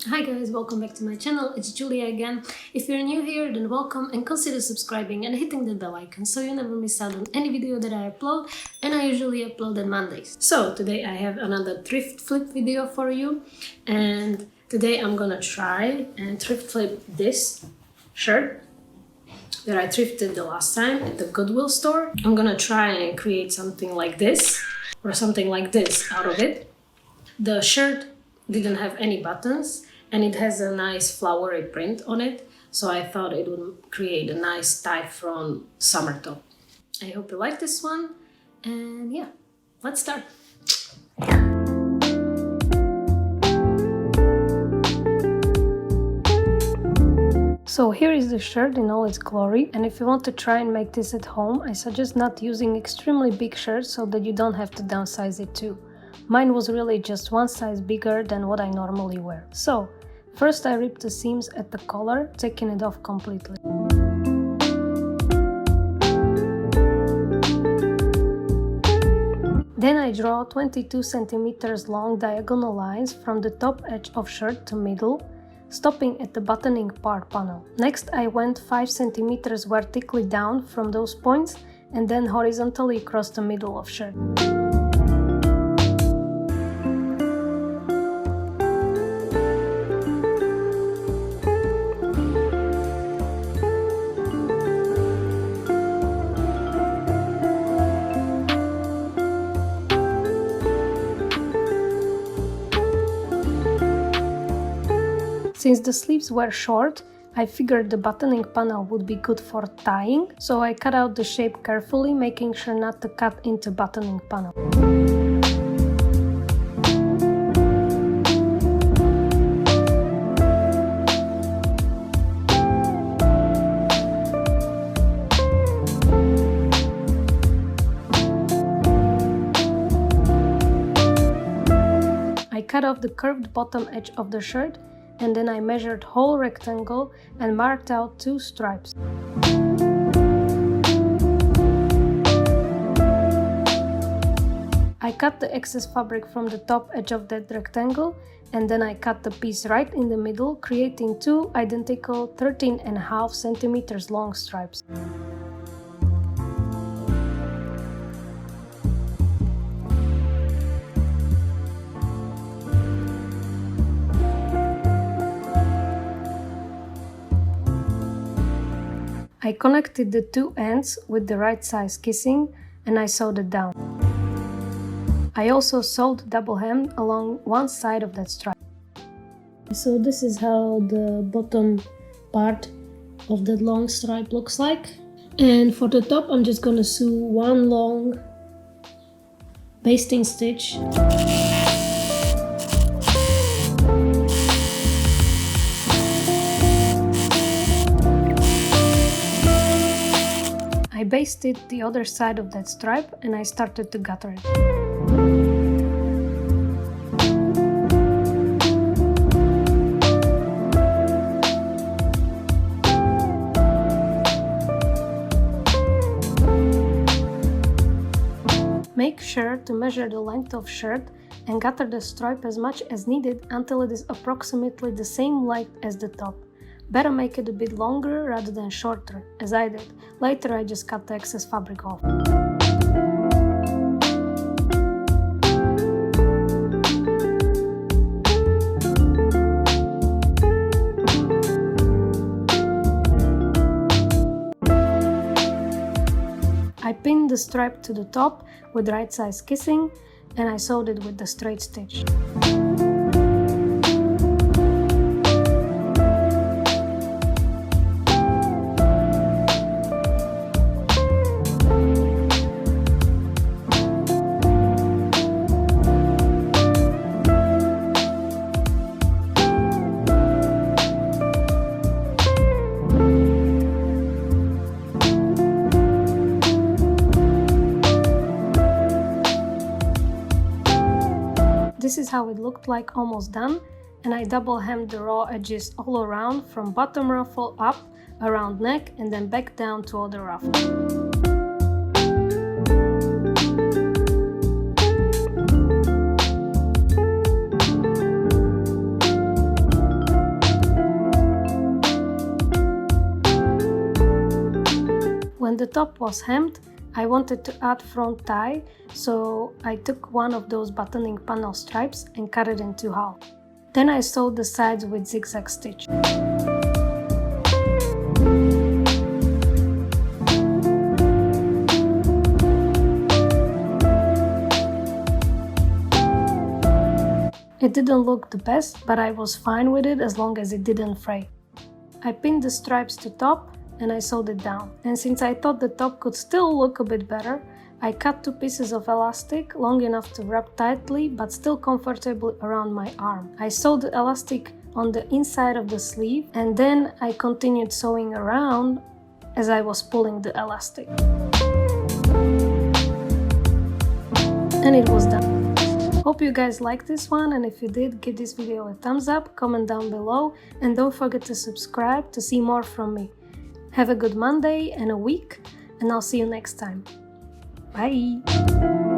Hi guys, welcome back to my channel. It's Julia again. If you're new here, then welcome and consider subscribing and hitting the bell icon so you never miss out on any video that I upload, and I usually upload on Mondays. So today I have another thrift flip video for you, and today I'm gonna try and thrift flip this shirt that I thrifted the last time at the Goodwill store. I'm gonna try and create something like this or something like this out of it. The shirt didn't have any buttons and it has a nice flowery print on it, so I thought it would create a nice tight front summer top. I hope you like this one, and yeah, let's start. So here is the shirt in all its glory, and if you want to try and make this at home, I suggest not using extremely big shirts so that you don't have to downsize it too. Mine was really just one size bigger than what I normally wear. So, first I ripped the seams at the collar, taking it off completely. Then I draw 22 centimeters long diagonal lines from the top edge of shirt to middle, stopping at the buttoning part panel. Next I went 5 centimeters vertically down from those points and then horizontally across the middle of shirt. Since the sleeves were short, I figured the buttoning panel would be good for tying, so I cut out the shape carefully, making sure not to cut into buttoning panel. I cut off the curved bottom edge of the shirt, and then I measured whole rectangle and marked out 2 stripes. I cut the excess fabric from the top edge of that rectangle, and then I cut the piece right in the middle, creating 2 identical 13.5 centimeters long stripes. I connected the 2 ends with the right size kissing and I sewed it down. I also sewed double hem along one side of that stripe. So this is how the bottom part of that long stripe looks like. And for the top I'm just gonna sew one long basting stitch. I basted the other side of that stripe and I started to gutter it. Make sure to measure the length of shirt and gutter the stripe as much as needed until it is approximately the same length as the top. Better make it a bit longer rather than shorter, as I did. Later I just cut the excess fabric off. I pinned the stripe to the top with right size kissing and I sewed it with the straight stitch. This is how it looked like almost done, and I double hemmed the raw edges all around from bottom ruffle up around neck and then back down to other ruffle. top was hemmed, I wanted to add front tie, so I took one of those buttoning panel stripes and cut it into half. Then I sewed the sides with zigzag stitch. It didn't look the best, but I was fine with it as long as it didn't fray. I pinned the stripes to top and I sewed it down. And since I thought the top could still look a bit better, I cut 2 pieces of elastic long enough to wrap tightly but still comfortably around my arm. I sewed the elastic on the inside of the sleeve and then I continued sewing around as I was pulling the elastic. And it was done. Hope you guys liked this one, and if you did, give this video a thumbs up, comment down below, and don't forget to subscribe to see more from me. Have a good Monday and a week, and I'll see you next time. Bye!